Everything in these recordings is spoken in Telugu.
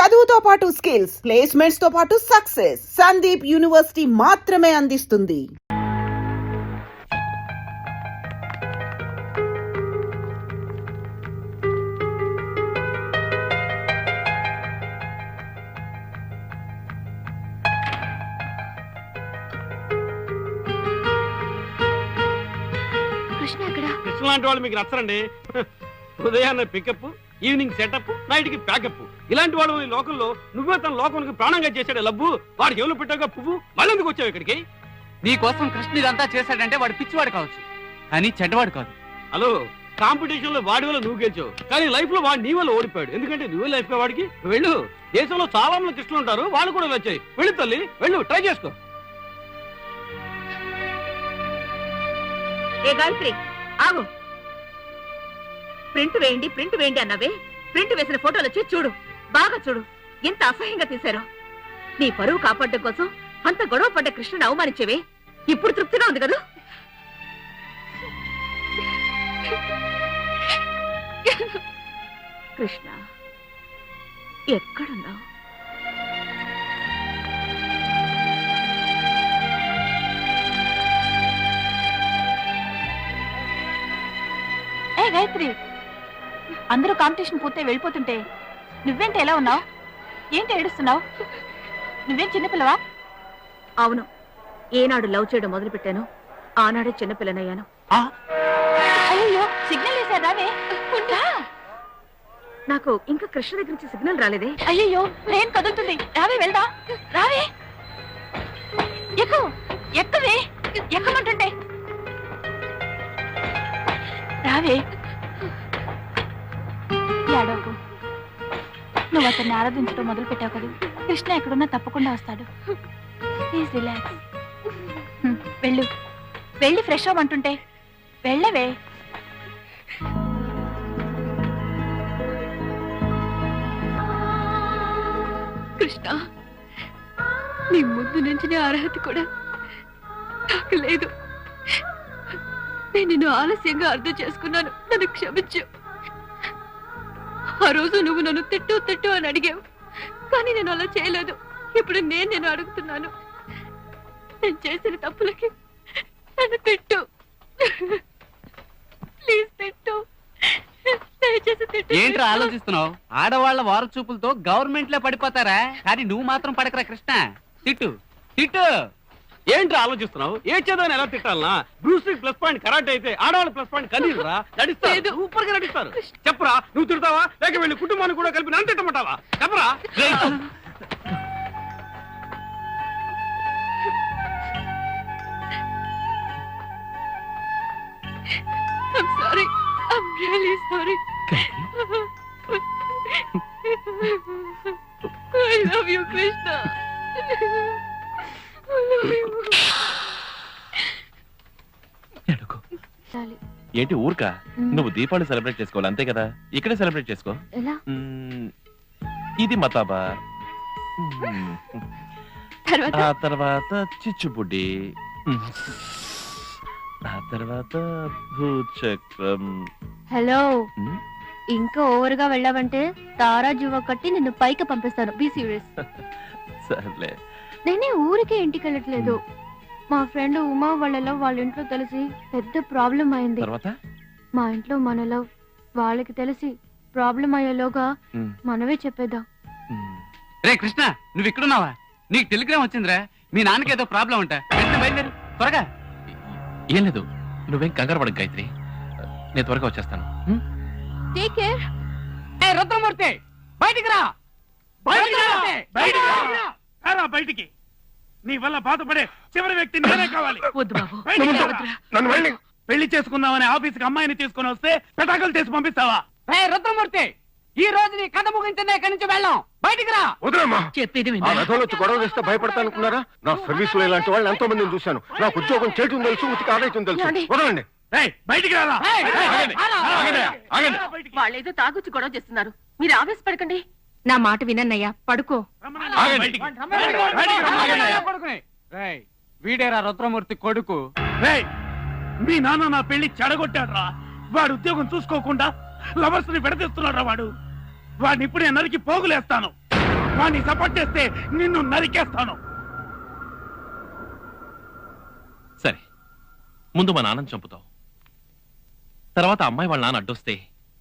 చదువుతో పాటు స్కిల్స్, ప్లేస్మెంట్స్ తో పాటు సక్సెస్ సందీప్ యూనివర్సిటీ మాత్రమే అందిస్తుంది. కృష్ణ లాంటి వాళ్ళు మీకు నచ్చరండి. ఉదయాన్నే పికప్, ఈవినింగ్ సెటప్, నైట్ కి ప్యాకప్. ఇలాంటి వాడు ఈ లోకంలో నువ్వే తన లోకానికి ప్రాణంగా చేశాడు. లబ్బు వాడు చెవులు పెట్టాక పువ్వు మళ్ళీ ఎందుకు వచ్చావు ఇక్కడికి? నీ కోసం కృష్ణ ఇదంతా చేశాడంటే వాడు పిచ్చివాడు కావచ్చు, కానీ చెడ్డవాడు కాదు. హలో, కాంపిటీషన్ లో వాడి వల్ల నువ్వు గెలిచావు, కానీ లైఫ్ లో వాడు నీ వల్ల ఓడిపోయాడు. ఎందుకంటే నువ్వే లైఫ్ వాడికి. వెళ్ళు, దేశంలో చాలా మంది కృష్ణులు ఉంటారు, వాళ్ళు కూడా వచ్చాయి. వెళ్ళు తల్లి, వెళ్ళు, ట్రై చేసుకో. ఏ గాయత్రి ఆగు. ప్రింట్ వేయండి అన్నవే. ప్రింట్ వేసిన ఫోటోలు వచ్చి చూడు, బాగా చూడు, ఎంత అసహ్యంగా తీశారో. నీ పరువు కాపాడడం కోసం అంత గొడవ పడ్డ కృష్ణను అవమానించేవే, ఇప్పుడు తృప్తిగా ఉంది కదా? కృష్ణ ఎక్కడున్నావు? ఏ గాయత్రి, అందరూ కాంపిటీషన్ పూర్తి వెళ్ళిపోతుంటే నువ్వేంటి ఎలా ఉన్నావు? ఏంటి ఏడుస్తున్నావు? నువ్వేం చిన్నపిల్లవా? అవును, ఏనాడు లవ్ చేయడం మొదలు పెట్టాను ఆనాడే చిన్నపిల్లనయ్యాను. అయ్యో, సిగ్నల్ వేశారు, రావే. నాకు ఇంకా కృష్ణ దగ్గర నుంచి సిగ్నల్ రాలేదే. అయ్యో, ట్రైన్ కదులుతుంది, రావే వెళ్దా. రావే, ఎక్కు, ఎక్కవే, ఎక్కమంటుంటే రావే. ఏడవకు, నువ్వు అతన్ని ఆరాధించడం మొదలు పెట్టావు కదా, కృష్ణ ఎక్కడున్నా తప్పకుండా వస్తాడు. Please relax. వెళ్ళు, వెళ్ళి ఫ్రెష్ అవ్వమంటుంటే వెళ్ళవే. కృష్ణ, నీ ముందు నుంచి అర్హత కూడా నాకు లేదు. నేను నిన్ను ఆలస్యంగా అర్థం చేసుకున్నాను, నన్ను క్షమించు. ఆ రోజు నువ్వు నన్ను తిట్టు అని అడిగావు, కానీ నేను అలా చేయలేదు. ఇప్పుడు నేను అడుగుతున్నాను, నేను చేసిన తప్పులకి నన్ను తిట్టు, ప్లీజ్ తిట్టు, దయచేసి తిట్టు. ఏంట్రా ఆలోచిస్తున్నావు? ఆడవాళ్ల వారు చూపులతో గవర్నమెంట్ లో పడిపోతారా, కానీ నువ్వు మాత్రం పడకరా కృష్ణ. తిట్టు తిట్టు. ఏంటి ఆలోచిస్తున్నావు? ఏ చేద్దామని ఎలా తిట్టాలనా? బ్రూస్లీ ప్లస్ పాయింట్ కరాటే అయితే ఆడవాళ్ళ ప్లస్ పాయింట్ కనీరా నడిస్తారు, సూపర్ గా నడిస్తారు. చెప్పరా, నువ్వు తిడతావా లేక వీళ్ళ కుటుంబాన్ని కూడా కలిపి నన్ను తిట్టమంటావా? చెప్పరా. I'm sorry. I'm really sorry. I love you, Krishna. I love you. ఏంటి ఊరుకా? నువ్వు దీపావళి సెలబ్రేట్ చేసుకోవాలి అంతే కదా, ఇక్కడే సెలబ్రేట్ చేసుకో. ఇది మతాబా, ఆ తర్వాత చిచ్చుబుడ్డి, ఆ తర్వాత భూచక్రం. హలో, ఇంకా ఓవర్ గా వెళ్ళావంటే తారా జువ కట్టి నిన్ను పైకి పంపిస్తాను. Be serious. సర్లే. నేనే ఊరికే ఇంటికి వెళ్ళట్లేదు, మా ఫ్రెండ్ ఉమా వాళ్ళలో వాళ్ళ ఇంట్లో తెలిసి పెద్ద ప్రాబ్లం అయింది. మా ఇంట్లో మనలో వాళ్ళకి తెలిసి ప్రాబ్లం అయ్యేలోగా మనమే చెప్పేద్దాం. రే కృష్ణ, నువ్వు ఇక్కడున్నావా? నీకు టెలిగ్రామ్ వచ్చిందిరా, మీ నాన్నకి ఏదో ప్రాబ్లం ఉంటా. బయలుదేరు త్వరగా. ఏం లేదు, నువ్వేం కంగారు పడకు గాయత్రి, నేను త్వరగా వచ్చేస్తాను. Take care. ఏ రుద్రమూర్తి, బయటికి రా. బయటికి. నీ వల్ల బాధపడే చివరి వ్యక్తి నేనే కావాలి. వద్దు బాబు, పెళ్లి చేసుకుందామని ఆఫీస్కి అమ్మాయిని తీసుకుని వస్తే పెటాకులు చేసి పంపిస్తావా? రుద్రమూర్తి, ఈ రోజు నీ కథ ముగించిందే, ఇక్కడి నుంచి వెళ్ళాం. బయటికి రా. చెప్పేది వచ్చి గొడవ చేస్తే భయపడతానుకున్నారా? నా సర్వీస్ లో ఇలాంటి వాళ్ళు ఎంతో మందిని చూశాను. నాకు ఉద్యోగం చేయటం తెలుసు, ఉతికి ఆడేయటం తెలుసు. వదలండి. బయటికి రారా. వాళ్ళేదో తాగొచ్చి గొడవ చేస్తున్నారు, మీరు ఆవేశపడకండి. నా మాట వినన్నయ్యా, పడుకో. వీడేరా రుద్రమూర్తి కొడుకు. మీ నాన్న నా పెళ్లి చెడగొట్టాడు రా. వాడు ఉద్యోగం చూసుకోకుండా లవర్స్ ని విడదీస్తున్నాడు రా. వాడిని ఇప్పుడే నరికి పోగులేస్తాను. వాడిని సపోర్ట్ చేస్తే నిన్ను నరికేస్తాను. సరే, ముందు మా నాన్నని చంపుతావు, తర్వాత అమ్మాయి వాళ్ళ నాన్న అడ్డొస్తే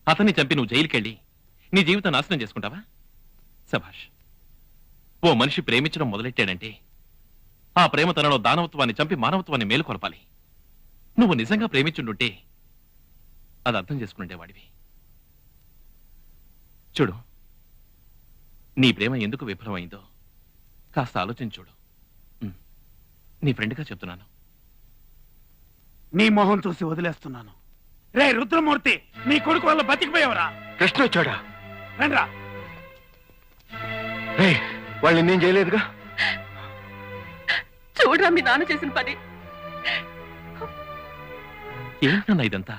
అతన్ని చంపి నువ్వు జైలుకెళ్ళి నీ జీవితం నాశనం చేసుకుంటావా? సభాష్. ఓ మనిషి ప్రేమించడం మొదలెట్టాడంటే ఆ ప్రేమ తనలో దానవత్వాన్ని చంపి మానవత్వాన్ని మేలుకొలపాలి. నువ్వు నిజంగా ప్రేమించుండుంటే అది అర్థం చేసుకుంటేవాడివి. చూడు, నీ ప్రేమ ఎందుకు విఫలమైందో కాస్త ఆలోచించుడు. నీ ఫ్రెండ్గా చెప్తున్నాను. నీ మొహం చూసి వదిలేస్తున్నాను. రే రుద్రమూర్తి, నీ కొడుకు వల్ల బతికిపోయావరా? కృష్ణ వచ్చాడా? రండ్రా. వాళ్ళని నేను చేయలేదుగా. చూడరా మీ నాన్న చేసిన పని. ఏంటన్నా ఇదంతా?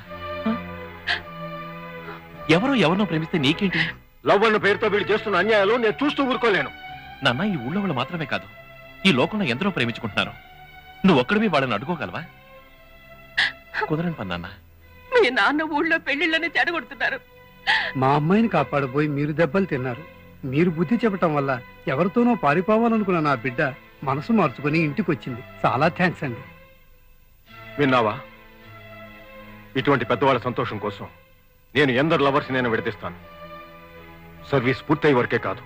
ఎవరినో ప్రేమిస్తే నీకేంటి? లవ్ అన్న పేరుతో వీళ్ళు చేస్తున్న అన్యాయాలు నేను చూస్తూ ఊరుకోలేను. నాన్న, ఈ ఊళ్ళో వాళ్ళు మాత్రమే కాదు, ఈ లోకంలో ఎందరో ప్రేమించుకుంటున్నారు. నువ్వు ఒక్కడివి వాళ్ళని అడుకోగలవా? కుదరని పని నాన్న. మీ నాన్న ఊళ్ళో పెళ్లిళ్ళని చెడగొడుతున్నారు. మా అమ్మాయిని కాపాడబోయి మీరు దెబ్బలు తిన్నారు. మీరు బుద్ధి చెప్పటం వల్ల ఎవరితోనో పారిపోవాలనుకున్న నా బిడ్డ మనసు మార్చుకుని ఇంటికి వచ్చింది. చాలా థ్యాంక్స్ అండి. విన్నావా? ఇటువంటి పెద్దవాళ్ళ సంతోషం కోసం నేను ఎందరు లవర్స్ నేను విడదీస్తాను. సర్వీస్ పూర్తయ్యే వరకే కాదు,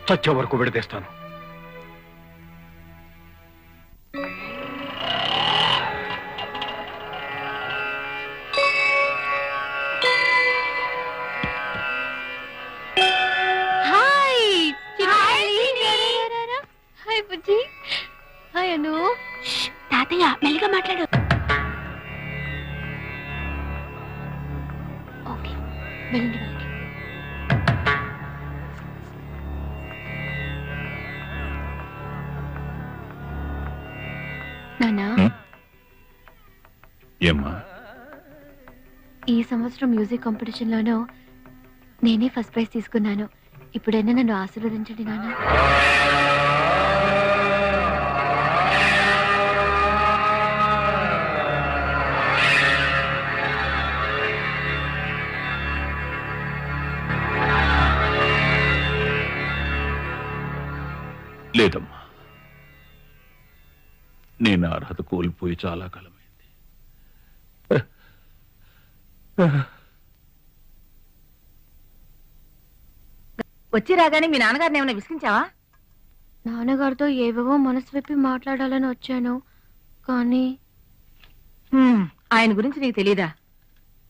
చచ్చే వరకు విడదీస్తాను. హాయ్ బుజ్జి. హాయ్ అను. తాతయ్య మెల్లిగా మాట్లాడు. ఓకే, వెళ్ళండి. నానా, ఏమ్మా? ఈ సంవత్సరం మ్యూజిక్ కాంపిటీషన్ లోనూ నేనే ఫస్ట్ ప్రైజ్ తీసుకున్నాను. ఇప్పుడైనా నన్ను ఆశీర్వదించండి నాన్న. లేదమ్మా, నేను అర్హత కోల్పోయి చాలా కాలమైంది. వచ్చి రాగానే మీ నాన్నగారిని ఏమైనా విసిగించావా? నాన్నగారితో ఏవేవో మనసు విప్పి మాట్లాడాలని వచ్చాను, కానీ ఆయన గురించి నీకు తెలీదా?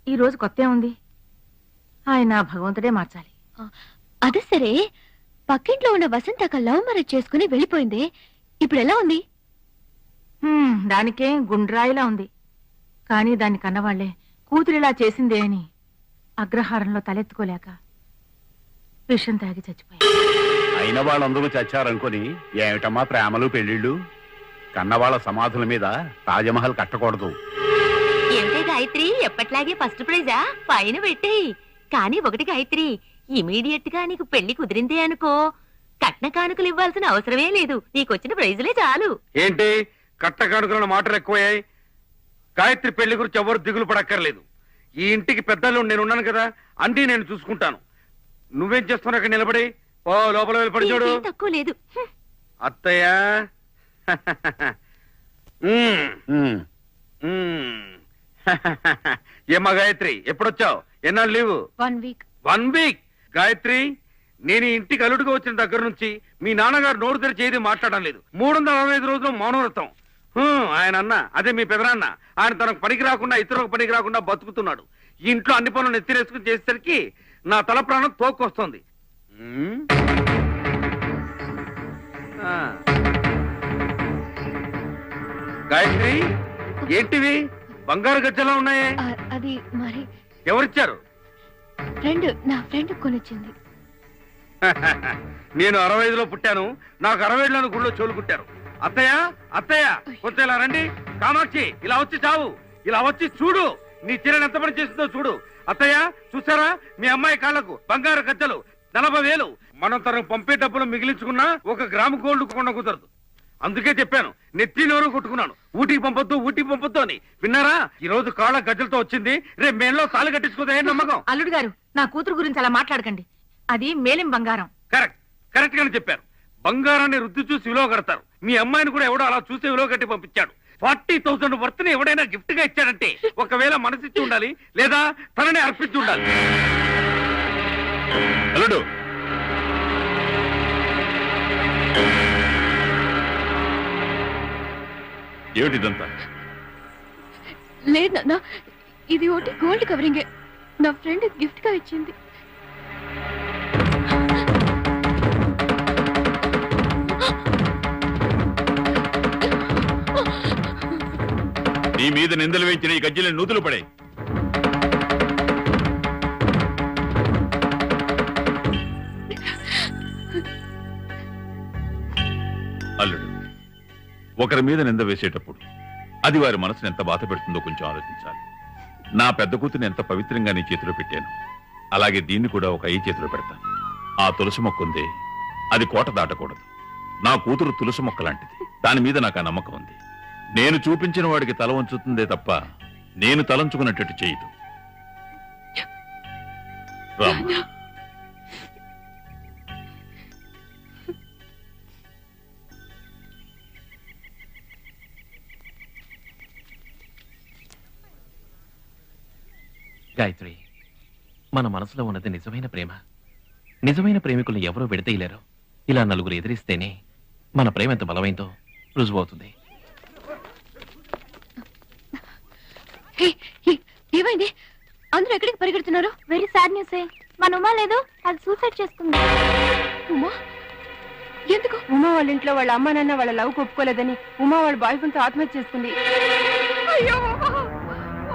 ఈ రోజు కొత్త ఉంది. ఆయన భగవంతుడే మార్చాలి. అదే సరే, పక్కింట్లో ఉన్న వసంతక లవ్ మ్యారేజ్ చేసుకుని వెళ్ళిపోయింది. ఇప్పుడు ఎలా ఉంది? దానికేం గుండ్రాయిలా ఉంది. కానీ దాన్ని కన్నవాళ్లే కూతురిలా చేసిందే అని అగ్రహారంలో తలెత్తుకోలేక విషం తాగి చచ్చిపోయారు. అయిన వాళ్ళందరూ చచ్చారనుకొని ఏమిటమ్మా ప్రేమలు పెళ్లిళ్ళు? కన్నవాళ్ల సమాధుల మీద తాజ్మహల్ కట్టకూడదు. ఏమిటే గాయత్రి, ఎప్పట్లాగే ఫస్ట్ ప్రైజా? పైన పెట్టేయి. కానీ ఒకటి గాయత్రి, ఇమీడియట్ గా నీకు పెళ్లి కుదిరిందే అనుకో, కట్న కానుకలు ఇవ్వాల్సిన అవసరమే లేదు. నీకొచ్చిన ప్రైజులే చాలు. ఏంటి కట్ట కానుకల మాటలు ఎక్కువయ్యాయి? గాయత్రి పెళ్లి గురించి ఎవరు దిగులు పడక్కర్లేదు. ఈ ఇంటికి పెద్దలు నేనున్నాను కదా, అన్నీ నేను చూసుకుంటాను. నువ్వేం చేస్తున్నావు అక్కడ నిలబడి? ఓ లోపల వెళ్ళిపడి చూడు. తక్కువ లేదు. అత్తయ్య ఏమ్మా గాయత్రి, ఎప్పుడొచ్చావు? ఎన్నాళ్ళు లీవు? 1 వీక్. 1 వీక్? గాయత్రి, నేను ఈ ఇంటికి అల్లుడిగా వచ్చిన దగ్గర నుంచి మీ నాన్నగారు నోరు తెరిచి ఏది మాట్లాడడం లేదు. 365 రోజులు మౌనవ్రతం. ఆయన అన్న, అదే మీ పెదనాన్న, ఆయన తనకు పనికి రాకుండా ఇతరులకు పనికి రాకుండా బతుకుతున్నాడు. ఈ ఇంట్లో అన్ని పనులు నెత్తిరేసుకుని చేసేసరికి నా తల ప్రాణం తోక్కొస్తుంది. గాయత్రి, ఏంటివి బంగారు గజ్జలా ఉన్నాయే? అది మరి ఎవరిచ్చారు? నా ఫ్రెండ్ కొనిచ్చింది. నేను 65లో పుట్టాను, నాకు 67లోని గుళ్ళో చోలు కుట్టారు. అత్తయ్య అత్తయ్య, కొంచెం ఇలా రండి. కామాక్షి, ఇలా వచ్చి చావు, ఇలా వచ్చి చూడు, నీ చీరను ఎంత పని చేస్తుందో చూడు. అత్తయ్య చూసారా, మీ అమ్మాయి కాళ్లకు బంగారు గజ్జలు 40,000. మనం తనకు పంపే డబ్బులు మిగిలించుకున్నా 1 గ్రాము గోల్డ్ కొన కుదరదు. అందుకే చెప్పాను, నెత్తి నోరు కొట్టుకున్నాను, ఊటికి పంపొద్దు అని. విన్నారా? ఈ రోజు కాళ్ళ గజ్జలతో వచ్చింది, రేపు మేలో తాళి కట్టించుకోదే నమ్మకం. అల్లుడు గారు, నా కూతురు గురించి అలా మాట్లాడకండి. అది మేలిం బంగారం. కరెక్ట్ కరెక్ట్ గానే చెప్పారు. బంగారాన్ని రుద్ది చూసి విలువ కడతారు. మీ అమ్మాయిని కూడా ఎవడో అలా చూసి విలువ కట్టి పంపించాడు. 40,000 వర్త్ ని ఎవడైనా గిఫ్ట్ గా ఇచ్చాడంటే ఒకవేళ మనసిచ్చి ఉండాలి, లేదా తనని అర్పించి ఉండాలి. అల్లుడు, ఏమిటిదంతా? లేదు నాన్న, ఇది ఒకటి గోల్డ్ కవరింగే. నా ఫ్రెండ్ గిఫ్ట్ గా ఇచ్చింది. నీ మీద నిందలు వేయించిన ఈ గజ్జెలను నూతులు పడే. అల్లుడు, ఒకరి మీద నింద వేసేటప్పుడు అది వారి మనసును ఎంత బాధ పెడుతుందో కొంచెం ఆలోచించాలి. నా పెద్ద కూతురిని ఎంత పవిత్రంగా నీ చేతిలో పెట్టాను, అలాగే దీన్ని కూడా ఒక ఈ చేతిలో పెడతాను. ఆ తులసి మొక్క ఉందే, అది కోట దాటకూడదు. నా కూతురు తులసి మొక్క లాంటిది. దాని మీద నాకు ఆ నమ్మకం ఉంది. నేను చూపించిన వాడికి తల వంచుతుందే తప్ప నేను తలంచుకున్నట్టు చేయదు. రామ్, గాయత్రి, మన మనసులో ఉన్నది నిజమైన ప్రేమ. నిజమైన ప్రేమికులను ఎవరూ విడతీయలేరు. ఇలా నలుగురు ఎదిరిస్తేనే మన ప్రేమ ఎంత బలమైందో రుజువు అవుతుంది. ఏమైంది? అందరూ ఎక్కడికి పరిగెడుతున్నారు? Very sad news. మన ఉమా లేదు, అది సూసైడ్ చేసుకుంది. ఉమా? ఎందుకు? ఉమా వాళ్ళ ఇంట్లో వాళ్ళ అమ్మ నాన్న వాళ్ళ లవ్ ఒప్పుకోలేదని ఉమా వాళ్ళ బాయ్ ఫ్రెండ్ తో ఆత్మహత్య చేసుకుంది. అయ్యో,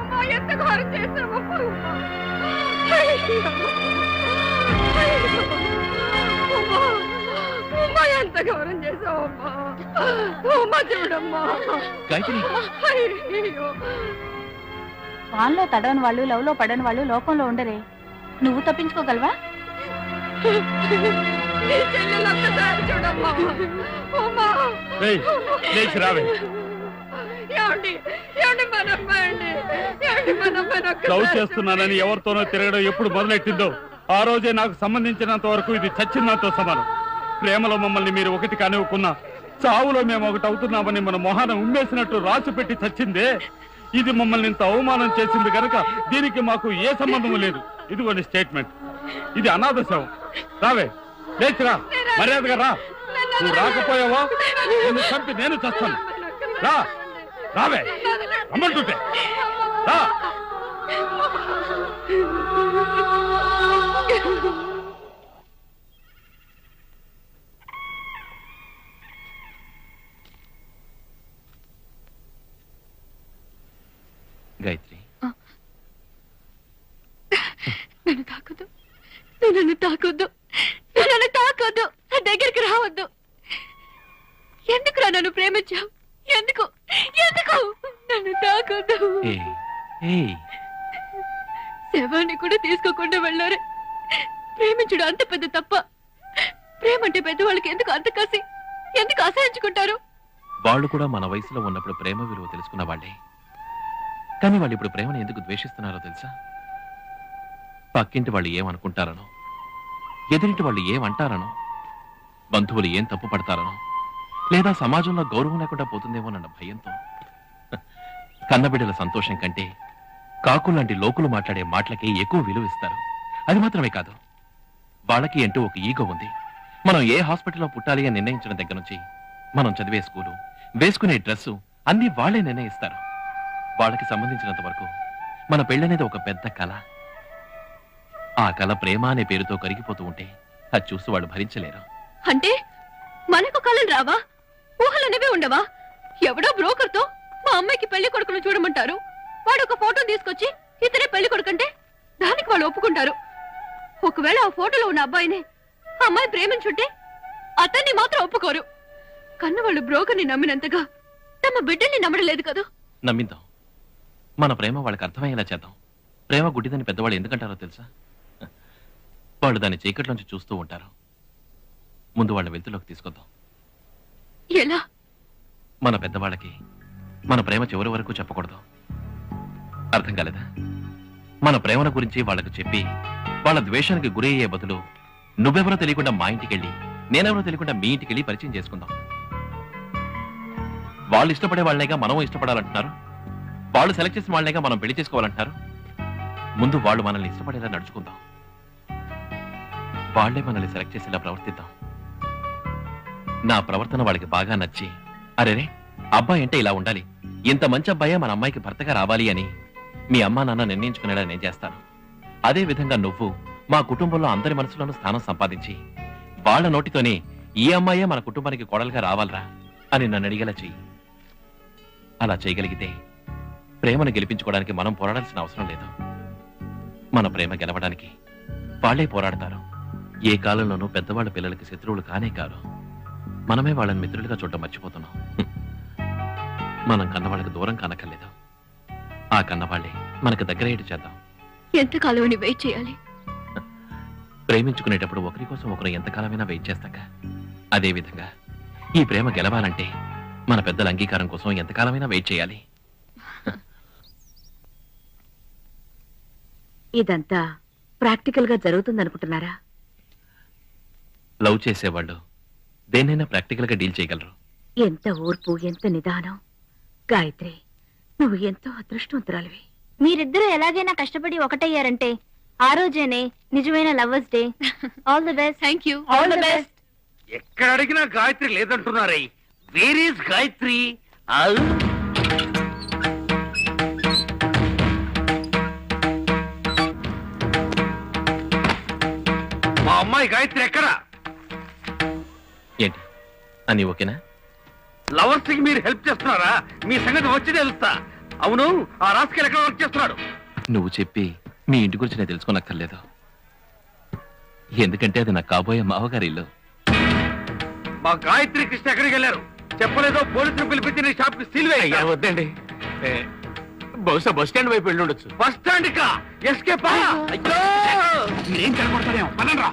ఉమా ఎంత ఘోరం చేశావు! ఉమా ఎంత ఘోరం చేశావమ్మా! ఉమా చూడమ్మా. గాయత్రి, వాన్లో తడవని వాళ్ళు, లవ్ లో పడని వాళ్ళు లోకంలో ఉండరే. నువ్వు తప్పించుకోగలవా? లవ్ చేస్తున్నానని ఎవరితోనో తిరగడం ఎప్పుడు మొదలెట్టిందో ఆ రోజే నాకు సంబంధించినంత వరకు ఇది చచ్చిందంతో సమానం. ప్రేమలో మమ్మల్ని మీరు ఒకటి కానివ్వకున్నా చావులో మేము ఒకటి అవుతున్నామని మన మొహాన ఉమ్మేసినట్టు రాసి పెట్టి చచ్చిందే. ఇది మమ్మల్ని ఇంత అవమానం చేసింది కనుక దీనికి మాకు ఏ సంబంధం లేదు. ఇదిగోండి స్టేట్మెంట్. ఇది అనాథ శవం. రావే, లేచిరా, మర్యాదగా రా. నువ్వు రాకపోయావా నిన్ను చంపి నేను చస్తాను. రా, రావే, రమ్మంటుంటే రా. గాయత్రి, నన్ను తాకొద్దు, నన్ను తాకొద్దు, నన్ను తాకొద్దు, నా దగ్గరికి రావద్దు. ఎందుకురా నన్ను ప్రేమించావు? ఎందుకు ఎందుకు నన్ను తాకొద్దు? శవాన్ని కూడా తీసుకోకుండా వెళ్ళారు. ప్రేమించడం అంత పెద్ద తప్ప. ప్రేమంటే పెద్దవాళ్ళకి ఎందుకు అంత కసి? ఎందుకు అసహించుకుంటారు? వాళ్ళు కూడా మన వయసులో ఉన్నప్పుడు ప్రేమ విలువ తెలుసుకున్న వాళ్ళే. కానీ వాళ్ళు ఇప్పుడు ప్రేమను ఎందుకు ద్వేషిస్తున్నారో తెలుసా? పక్కింటి వాళ్ళు ఏమనుకుంటారనో, ఎదురింటి వాళ్ళు ఏమంటారనో, బంధువులు ఏం తప్పు పడతారనో, లేదా సమాజంలో గౌరవం లేకుండా పోతుందేమోనన్న భయంతో. కన్నబిడ్డల సంతోషం కంటే కాకులాంటి లోకులు మాట్లాడే మాటలకి ఎక్కువ విలువ ఇస్తారు. అది మాత్రమే కాదు, వాళ్ళకి అంటూ ఒక ఈగో ఉంది. మనం ఏ హాస్పిటల్లో పుట్టాలి అని నిర్ణయించిన దగ్గర నుంచి మనం చదివే స్కూలు, వేసుకునే డ్రెస్సు అన్ని వాళ్లే నిర్ణయిస్తారు. వాళ్ళకి సంబంధించినంత వరకు మన పెళ్ళనేది ఒక పెద్ద కళ. ఆ కళ ప్రేమ అనే పేరుతో కరిగిపోతూ ఉంటే అది చూసి వాళ్ళు భరించలేరు. అంటే మనకు కళలు రావా? ఊహలనేవే ఉండవా? ఎవడో బ్రోకర్ తో మా అమ్మాయికి పెళ్లి కొడుకును చూడమంటారు. వాడు ఒక ఫోటో తీసుకొచ్చి ఇతనే పెళ్లి కొడుకంటే దానికి వాళ్ళు ఒప్పుకుంటారు. ఒకవేళ ఆ ఫోటోలో ఉన్న అబ్బాయిని అమ్మాయి ప్రేమించుంటే అతన్ని మాత్రం ఒప్పుకోరు. కన్నవాళ్ళు బ్రోకర్ని నమ్మినంతగా తమ బిడ్డల్ని నమ్మడలేదు కదా. నమ్మిద్దాం. మన ప్రేమ వాళ్ళకి అర్థమయ్యేలా చేద్దాం. ప్రేమ గుడ్డిదని పెద్దవాళ్ళు ఎందుకంటారో తెలుసా? వాళ్ళు దాన్ని చీకట్లోంచి చూస్తూ ఉంటారు. ముందు వాళ్ళ వెలుతులోకి తీసుకొద్దాం. ఎలా? మన పెద్దవాళ్ళకి మన ప్రేమ చివరి వరకు చెప్పకూడదు. అర్థం కాలేదా? మన ప్రేమల గురించి వాళ్ళకు చెప్పి వాళ్ళ ద్వేషానికి గురయ్యే బదులు నువ్వెవరో తెలియకుండా మా ఇంటికి వెళ్ళి నేనెవరో తెలియకుండా మీ ఇంటికి వెళ్ళి పరిచయం చేసుకుందాం. వాళ్ళు ఇష్టపడే వాళ్ళనేగా మనం ఇష్టపడాలంటున్నారు, వాళ్ళు సెలెక్ట్ చేసిన వాళ్ళనేగా మనం పెళ్లి చేసుకోవాలంటున్నారు. ముందు వాళ్ళు మనల్ని ఇష్టపడేలా నడుచుకుందాం, వాళ్లే మనల్ని సెలెక్ట్ చేసేలా ప్రవర్తిద్దాం. నా ప్రవర్తన వాళ్ళకి బాగా నచ్చి, అరేరే అబ్బాయి అంటే ఇలా ఉండాలి, ఇంత మంచి అబ్బాయే మన అమ్మాయికి భర్తగా రావాలి అని మీ అమ్మా నాన్న నిర్ణయించుకునేలా నేను చేస్తాను. అదే విధంగా నువ్వు మా కుటుంబంలో అందరి మనసులోనూ స్థానం సంపాదించి వాళ్ళ నోటితోనే ఈ అమ్మాయే మన కుటుంబానికి కోడలుగా రావాలరా అని నన్ను అడిగేలా చెయ్యి. అలా చేయగలిగితే ప్రేమను గెలిపించుకోవడానికి మనం పోరాడాల్సిన అవసరం లేదు. మన ప్రేమ గెలవడానికి వాళ్లే పోరాడతారు. ఏ కాలంలోనూ పెద్దవాళ్ళ పిల్లలకి శత్రువులు కానే కారు. మనమే వాళ్ళని మిత్రులుగా చూడటం మర్చిపోతున్నాం. మనం కన్నవాళ్ళకి దూరం కానక్కర్లేదు, ఆ కన్నవాళ్లే మనకు దగ్గరయ్యేటి చేద్దాం. ఎంతకాలం వెయిట్ చేయాలి? ప్రేమించుకునేటప్పుడు ఒకరి కోసం ఒకరు ఎంతకాలమైనా వెయిట్ చేస్తాక, అదే విధంగా ఈ ప్రేమ గెలవాలంటే మన పెద్దల అంగీకారం కోసం ఎంతకాలమైనా వెయిట్ చేయాలి. ఇదంతా ప్రాక్టికల్ గా జరుగుతుందనుకుంటున్నారా? లవ్ చేసేవాళ్ళు దేన్నైనా ప్రాక్టికల్ గా డీల్ చేయగలరు. ఎంత ఓర్పు, ఎంత నిదానం. గాయత్రి, నువ్వు ఎంతో అదృష్టవంతురాలివి. మీరిద్దరూ ఎలాగైనా కష్టపడి ఒకటయ్యారంటే ఆ రోజేనే నిజమైన lovers day. All the best. Thank you. All the best. ఎక్కడ అడిగినా గాయత్రి లేదంటున్నారే. Where is Gayatri? మా అమ్మాయి గాయత్రి ఎక్కడా? ఏంటి అని ఓకేనా? లవర్స్ కి మీరు హెల్ప్ చేస్తున్నారా? మీ సంగతి వచ్చి తెలుస్తా. అవును, ఆ రాస్కెల్ ఎక్కడ వర్క్ చేస్తున్నాడు? నువ్వు చెప్పి మీ ఇంటి గురించి నేను తెలుసుకోనక్కర్లేదు, ఎందుకంటే అది నాకు కాబోయే మావగారి ఇల్లు. మా గాయత్రి కృష్ణ ఎక్కడికి వెళ్ళారు? చెప్పలేదో పోలీసులు పిలిపించి నీ షాప్ కి సీల్ వేయ. వద్దండి, బహుశా బస్ స్టాండ్ వైపు వెళ్ళి ఉండొచ్చు. బస్ స్టాండ్ కా ఎస్కేప్? అయ్యో, ఏం కనపడతారేమో, పదండ్రా.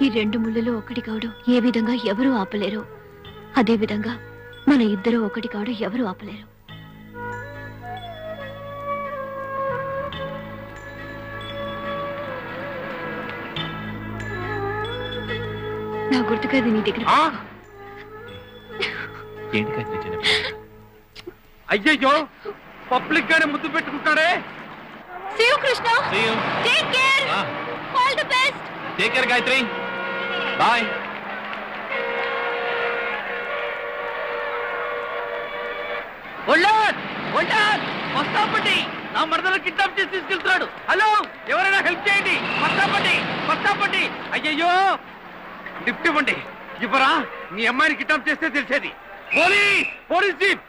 ఈ రెండు ముళ్ళలో ఒకటి కావడం ఏ విధంగా ఎవరూ ఆపలేరు. అదే విధంగా మన ఇద్దరు ఒకటి కావడం ఎవరూ ఆపలేరు. నా గుర్తుగా ఇది నీ దగ్గర. ఏంటి గాయత్రి చిన్నపిల్ల? అయ్యయ్యో, పబ్లిక్ గానే ముద్దు పెట్టుకుంటాడే. See you, Krishna. See you. Take care. All the best. Take care, Gayatri. Bye. వస్తాపండి, నా మరదలు కిడ్నాప్ చేసి తీసుకెళ్తున్నాడు. హలో, ఎవరైనా హెల్ప్ చేయండి. వస్తాపండి. అయ్యయ్యో, లిఫ్ట్ ఇవ్వండి. ఇవ్వరా? మీ అమ్మాయిని కిడ్నాప్ చేస్తే తెలిసేది. Police jeep.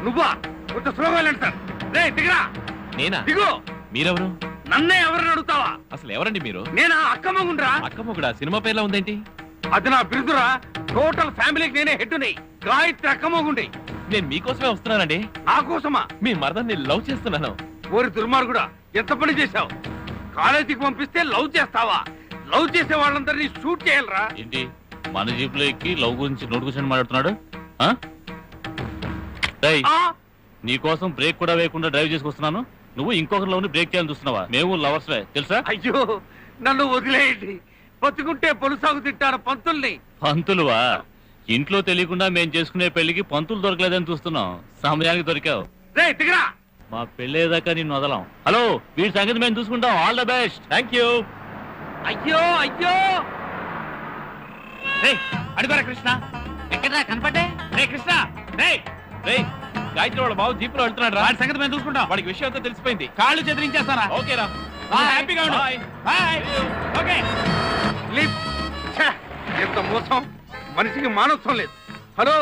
నువ్వా? కొంచెం స్లోగా వెళ్ళండి సార్. రే దిగరా. నేనా? దిగు. మీరెవరు? నన్నే ఎవరిని అడుగుతావా? అసలు ఎవరండి మీరు? నేనా? అక్కమ్మగుండ్రా. అక్కమ్మగుడా? సినిమా పేర్లో ఉందేంటి? అది నా బిరుదురా. టోటల్ ఫ్యామిలీకి నేనే హెడ్డుని. గాయత్రి అక్కమ్మగుండి. నేను మీకోసమే వస్తున్నానండి. నా కోసమా? మీ మరదల్ని లవ్ చేస్తున్నాను. ఓరి దుర్మార్గుడా, ఎంత పని చేశావు? కాలేజీకి పంపిస్తే లవ్ చేస్తావా? లవ్ చేసే వాళ్ళందరినీ షూట్ చేయాలరా? ఏంటి మన జీప్ లో ఎక్కి లవ్ గురించి నోటు కూర్చొని మాట్లాడుతున్నాడు? నీకోసం బ్రేక్ కూడా వేయకుండా డ్రైవ్ చేసుకొస్తున్నాను, నువ్వు ఇంకొకరి లవ్ ని బ్రేక్ చేయాలని చూస్తున్నావా? మేము లవర్స్ తెలుసా? అయ్యో, నన్ను వదిలేయండి. బతుకుంటే పొలుసాగు తింటాను పంతుల్ని. పంతులువా? ఇంట్లో తెలియకుండా మేము చేసుకునే పెళ్లికి పంతులు దొరకలేదని చూస్తున్నాం. సమయానికి దొరికావు. రే దిగరా. మా పెళ్ళేదాకా నిన్ను వదలం. హలో, వీడి సంగతి మేము చూసుకుంటాం. All the best. Thank you. అయ్యో అడుగురా కృష్ణ, ఎక్కడా కనపడ్డే? రే కృష్ణ, రే రే, గాయత్రి వాళ్ళ బాబు జీప్ లో వెళ్తున్నాడు రా. వాడి సంగతి మేము చూసుకుంటాం. వాడికి విషయం అంతా తెలిసిపోయింది. కాళ్ళు చెదిరించేస్తారా? ఓకేరా, హ్యాపీగా ఉండు. బాయ్. ఓకే. ఎంత మోసం, మనిషికి మానవత్వం లేదు. Hello,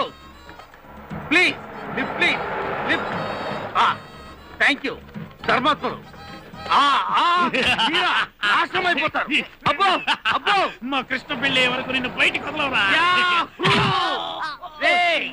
please lift. Thank you ధర్మాత్మలు. నాశనం అయిపోతారు. అబ్బో మా కృష్ణ పెళ్లి వరకు నిన్ను బయటికి వదలవురా.